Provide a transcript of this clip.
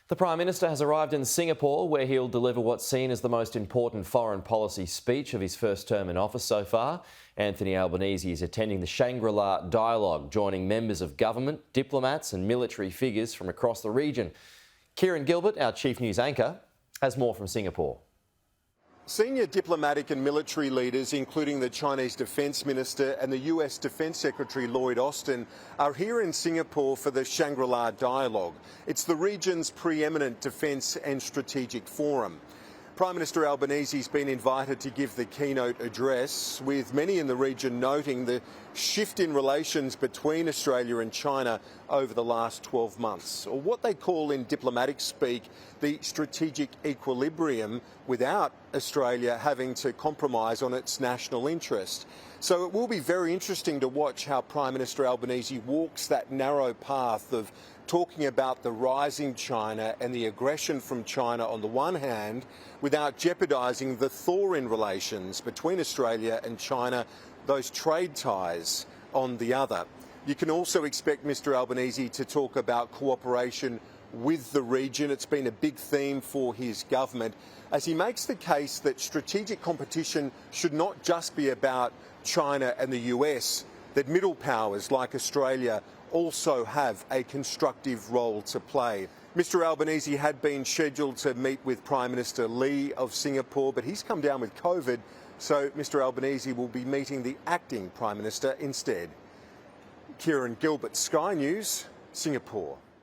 The Prime Minister has arrived in Singapore, where he'll deliver what's seen as the most important foreign policy speech of his first term in office so far. Anthony Albanese is attending the Shangri-La dialogue, joining members of government, diplomats and military figures from across the region. Kieran Gilbert, our Chief News anchor, has more from Singapore. Senior diplomatic and military leaders, including the Chinese Defence Minister and the US Defence Secretary Lloyd Austin, are here in Singapore for the Shangri-La dialogue. It's the region's preeminent defence and strategic forum. Prime Minister Albanese has been invited to give the keynote address, with many in the region noting the shift in relations between Australia and China over the last 12 months, or what they call in diplomatic speak the strategic equilibrium, without Australia having to compromise on its national interest. So it will be very interesting to watch how Prime Minister Albanese walks that narrow path of talking about the rising China and the aggression from China on the one hand, without jeopardising the thaw-in relations between Australia and China, those trade ties, on the other. You can also expect Mr Albanese to talk about cooperation with the region. It's been a big theme for his government, as he makes the case that strategic competition should not just be about China and the US, that middle powers like Australia also have a constructive role to play. Mr Albanese had been scheduled to meet with Prime Minister Lee of Singapore, but he's come down with COVID, so Mr Albanese will be meeting the acting Prime Minister instead. Kieran Gilbert, Sky News, Singapore.